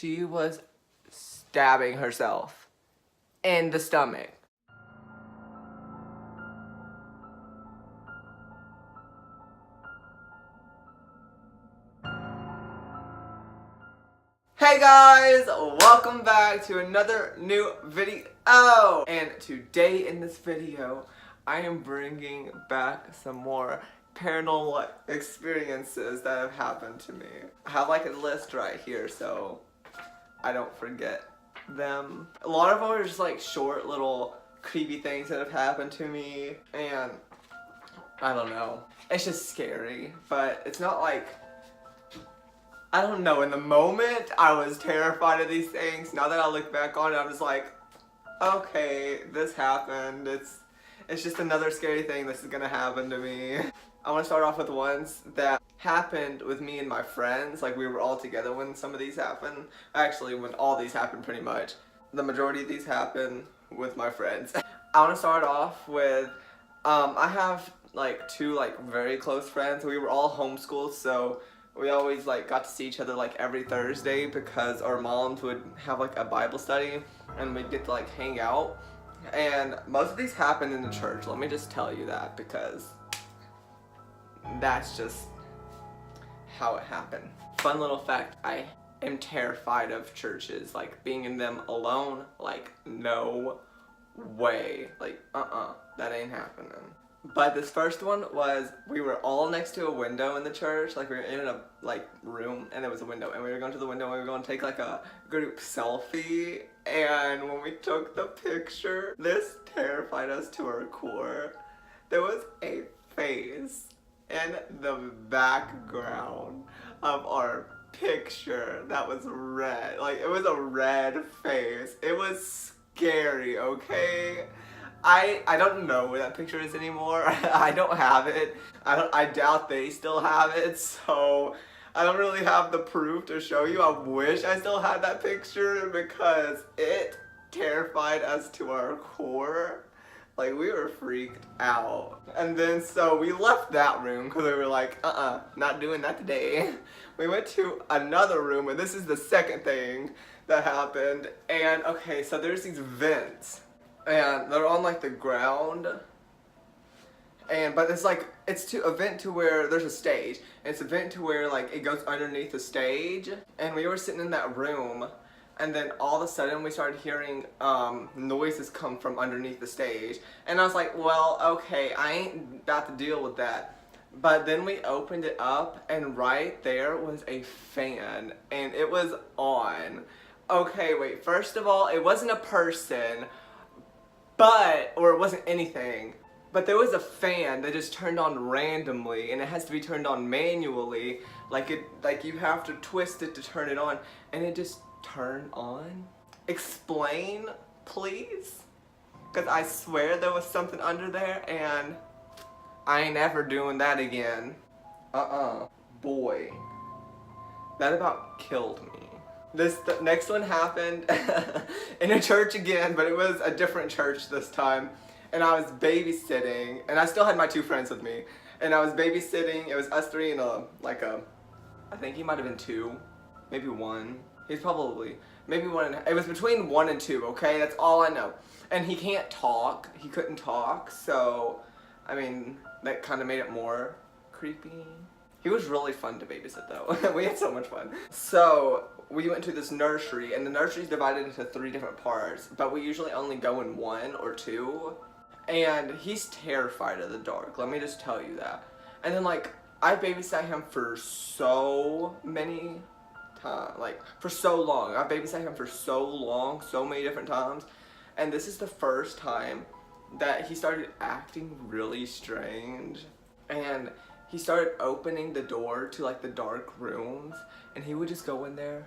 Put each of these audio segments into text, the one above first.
She was stabbing herself in the stomach. Hey guys, welcome back to another new video. And today in this video, I am bringing back some more paranormal experiences that have happened to me. I have like a list right here so I don't forget them. A lot of them are just like short little creepy things that have happened to me, and I don't know. It's just scary, but it's not like, I don't know, in the moment I was terrified of these things. Now that I look back on it, I'm just like, okay, this happened. It's just another scary thing this is gonna happen to me. I want to start off with ones that happened with me and my friends. Like, we were all together when some of these happened. Actually, when all these happened pretty much. The majority of these happened with my friends. I want to start off with, I have like two like very close friends. We were all homeschooled, so we always like got to see each other like every Thursday because our moms would have like a Bible study and we'd get to like hang out. And most of these happened in the church. Let me just tell you that, because that's just how it happened. Fun little fact, I am terrified of churches, like being in them alone. Like, no way. Like, that ain't happening. But this first one was, we were all next to a window in the church. Like, we were in a like room and there was a window, and we were going to the window and we were going to take like a group selfie. And when we took the picture, this terrified us to our core. There was a face in the background of our picture that was red. Like, it was a red face. It was scary, okay? I don't know where that picture is anymore. I don't have it. I doubt they still have it, so I don't really have the proof to show you. I wish I still had that picture because it terrified us to our core. Like, we were freaked out. And then so we left that room because we were like, not doing that today. We went to another room, and this is the second thing that happened. And okay, so there's these vents, and they're on like the ground. But it's like, it's to a vent to where there's a stage. And it's a vent to where like it goes underneath the stage. And we were sitting in that room, and then all of a sudden we started hearing noises come from underneath the stage. And I was like, well, okay, I ain't about to deal with that. But then we opened it up, and right there was a fan, and it was on. Okay, wait, first of all, it wasn't a person, or it wasn't anything. But there was a fan that just turned on randomly, and it has to be turned on manually. Like you have to twist it to turn it on, and it just turned on. Explain, please? Because I swear there was something under there, and I ain't ever doing that again. Boy. That about killed me. The next one happened in a church again, but it was a different church this time. And I was babysitting, and I still had my two friends with me. And I was babysitting. It was us three and I think he might have been two, maybe one. He's probably maybe one. It was between 1 and 2. Okay, that's all I know. And he can't talk. He couldn't talk. So, I mean, that kind of made it more creepy. He was really fun to babysit though. We had so much fun. So we went to this nursery, and the nursery is divided into 3 different parts, but we usually only go in 1 or 2. And he's terrified of the dark, let me just tell you that. And then like, I babysat him for so many times, like for so long. I babysat him for so long, so many different times. And this is the first time that he started acting really strange. And he started opening the door to like the dark rooms, and he would just go in there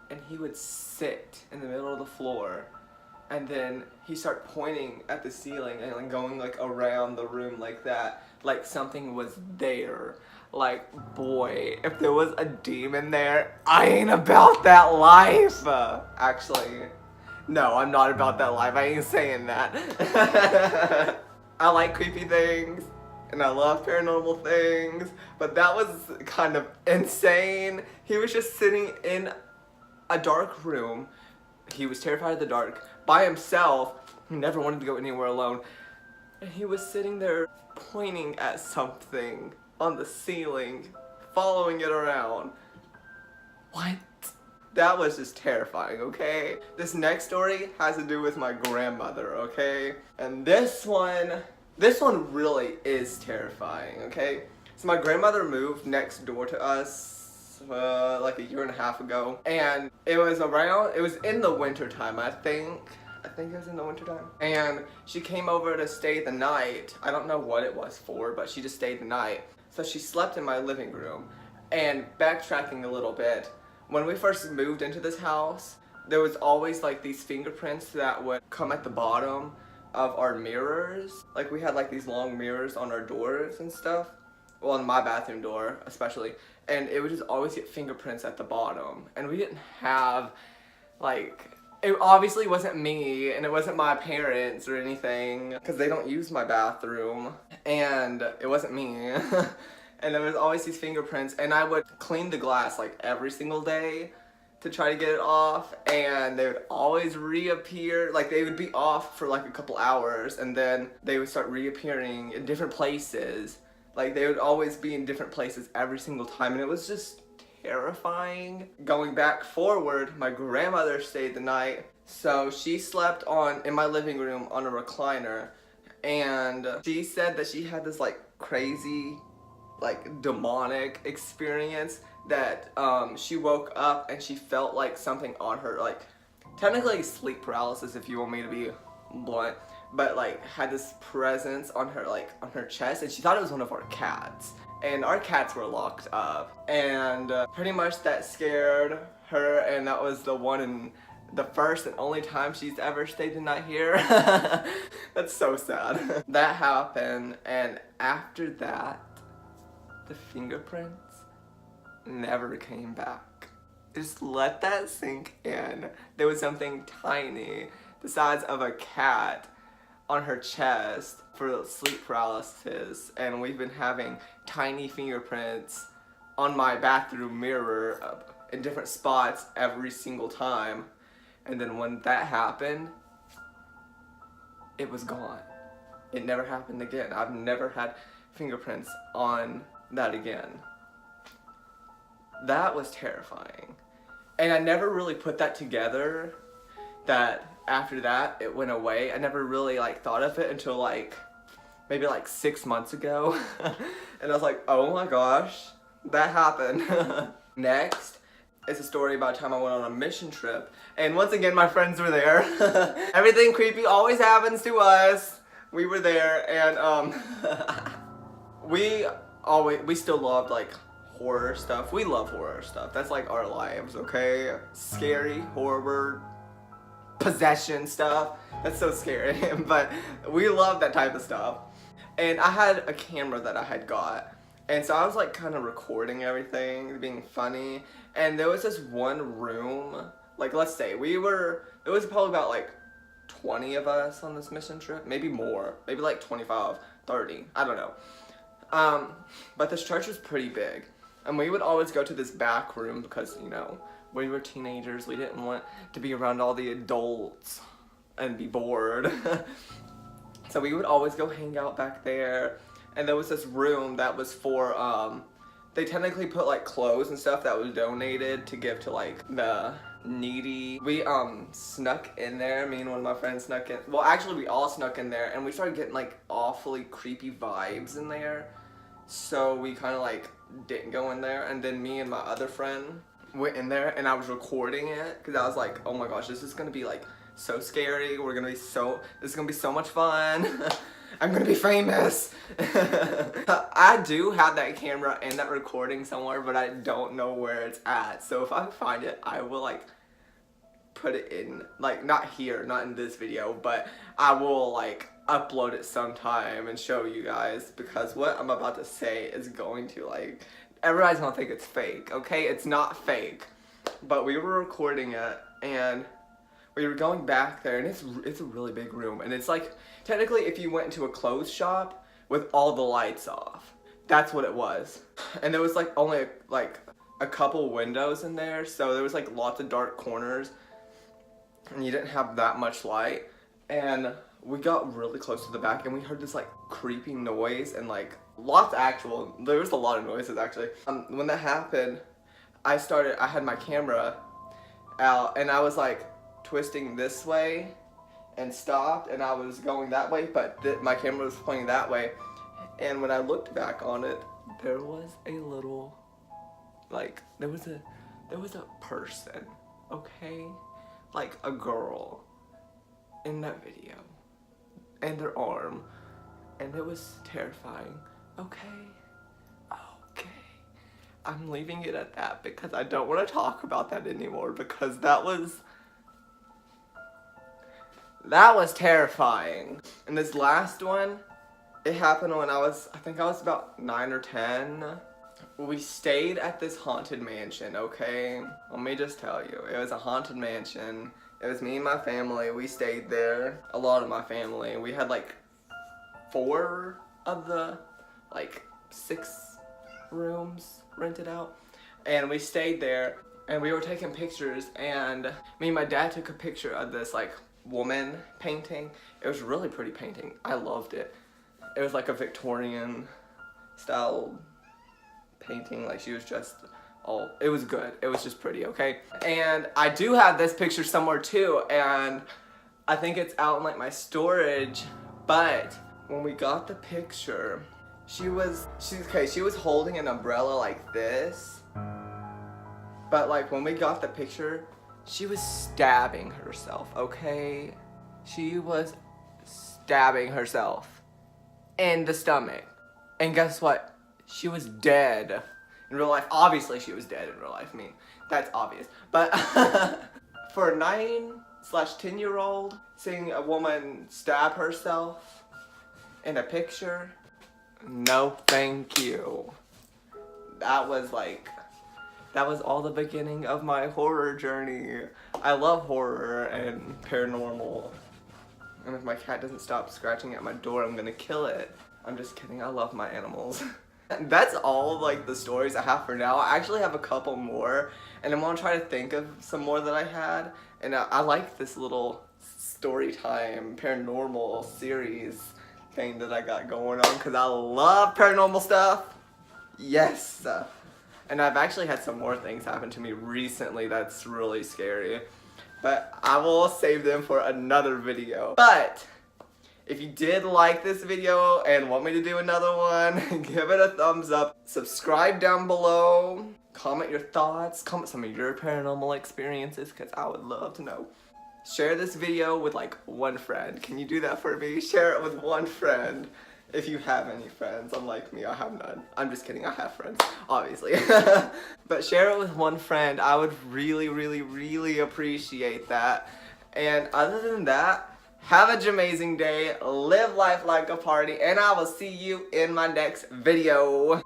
and he would sit in the middle of the floor, and then he started pointing at the ceiling and like going like around the room like that, like something was there. Like, boy, if there was a demon there, I ain't about that life. Actually, no, I'm not about that life. I ain't saying that. I like creepy things, and I love paranormal things, but that was kind of insane. He was just sitting in a dark room. He was terrified of the dark. By himself. He never wanted to go anywhere alone. And he was sitting there pointing at something on the ceiling, following it around. What? That was just terrifying, okay? This next story has to do with my grandmother, okay? And this one really is terrifying, okay? So my grandmother moved next door to us like a year and a half ago. And it was in the winter time, I think it was in the winter time. And she came over to stay the night. I don't know what it was for, but she just stayed the night. So she slept in my living room. And backtracking a little bit, when we first moved into this house, there was always like these fingerprints that would come at the bottom of our mirrors. Like we had like these long mirrors on our doors and stuff. Well, on my bathroom door especially. And it would just always get fingerprints at the bottom. And we didn't have like, it obviously wasn't me and it wasn't my parents or anything because they don't use my bathroom. And it wasn't me. And there was always these fingerprints, and I would clean the glass like every single day to try to get it off, and they would always reappear. Like they would be off for like a couple hours, and then they would start reappearing in different places. Like they would always be in different places every single time, and it was just terrifying. Going back forward, my grandmother stayed the night, so she slept in my living room on a recliner, and she said that she had this like crazy like demonic experience that she woke up and she felt like something on her, like technically sleep paralysis if you want me to be blunt, but like had this presence on her, like on her chest, and she thought it was one of our cats, and our cats were locked up, and pretty much that scared her, and that was the first and only time she's ever stayed the night here. That's so sad. That happened, and after that the fingerprints never came back. Just let that sink in. There was something tiny, the size of a cat, on her chest for sleep paralysis, and we've been having tiny fingerprints on my bathroom mirror in different spots every single time. And then when that happened, it was gone. It never happened again. I've never had fingerprints on that again. That was terrifying. And I never really put that together, that after that it went away. I never really like thought of it until like maybe like 6 months ago. And I was like, oh my gosh, that happened. Next is a story about a time I went on a mission trip, and once again my friends were there. Everything creepy always happens to us. We were there, and we still loved like horror stuff. We love horror stuff. That's like our lives, okay? Scary, horror, possession stuff. That's so scary. But we love that type of stuff. And I had a camera that I had got. And so I was like kind of recording everything, being funny. And there was this one room, like let's say it was probably about like 20 of us on this mission trip. Maybe more. Maybe like 25, 30. I don't know. But this church was pretty big, and we would always go to this back room because, you know, we were teenagers. We didn't want to be around all the adults and be bored. So we would always go hang out back there, and there was this room that was for, they technically put like clothes and stuff that was donated to give to like the needy. We snuck in there, me and one of my friends snuck in. Well, actually we all snuck in there, and we started getting like awfully creepy vibes in there. So we kind of like didn't go in there, and then me and my other friend went in there, and I was recording it because I was like, oh my gosh, this is gonna be like so scary. This is gonna be so much fun. I'm gonna be famous. I do have that camera and that recording somewhere, but I don't know where it's at. So if I find it, I will like put it in, like not here, not in this video, but I will like upload it sometime and show you guys, because what I'm about to say is going to like, everybody's gonna think it's fake, okay? It's not fake. But we were recording it, and we were going back there, and it's a really big room, and it's like technically if you went into a clothes shop with all the lights off, that's what it was. And there was like only like a couple windows in there, so there was like lots of dark corners and you didn't have that much light. And we got really close to the back and we heard this like creepy noise and like there was a lot of noises actually. When that happened, I had my camera out and I was like twisting this way and stopped, and I was going that way, but my camera was pointing that way. And when I looked back on it, there was a little, like, there was a person, okay? Like a girl in that video, and their arm, and it was terrifying. Okay. I'm leaving it at that because I don't want to talk about that anymore, because that was terrifying. And this last one, it happened when I think I was about 9 or 10. We stayed at this haunted mansion, okay? Let me just tell you, it was a haunted mansion. It was me and my family. We stayed there, a lot of my family. We had like 4 of the like 6 rooms rented out, and we stayed there and we were taking pictures, and me and my dad took a picture of this like woman painting. It was really pretty painting. I loved it. It was like a Victorian style painting, like she was just it was good. It was just pretty, okay? And I do have this picture somewhere too, and I think it's out in like my storage, but when we got the picture, she was holding an umbrella like this, but like when we got the picture, she was stabbing herself, okay? She was stabbing herself in the stomach. And guess what? She was dead in real life. Obviously she was dead in real life. I mean, that's obvious. But for a 9/10-year-old, seeing a woman stab herself in a picture, no thank you. That was all the beginning of my horror journey. I love horror and paranormal. And if my cat doesn't stop scratching at my door, I'm gonna kill it. I'm just kidding, I love my animals. That's all like the stories I have for now. I actually have a couple more, and I'm gonna try to think of some more that I had. And I like this little Storytime paranormal series thing that I got going on, because I love paranormal stuff. Yes. And I've actually had some more things happen to me recently that's really scary, but I will save them for another video. But if you did like this video and want me to do another one, give it a thumbs up, subscribe down below, comment your thoughts, comment some of your paranormal experiences, because I would love to know. Share this video with like one friend. Can you do that for me? Share it with one friend. If you have any friends, unlike me, I have none. I'm just kidding, I have friends, obviously. But share it with one friend. I would really, really, really appreciate that. And other than that, have a Jamezing day, live life like a party, and I will see you in my next video.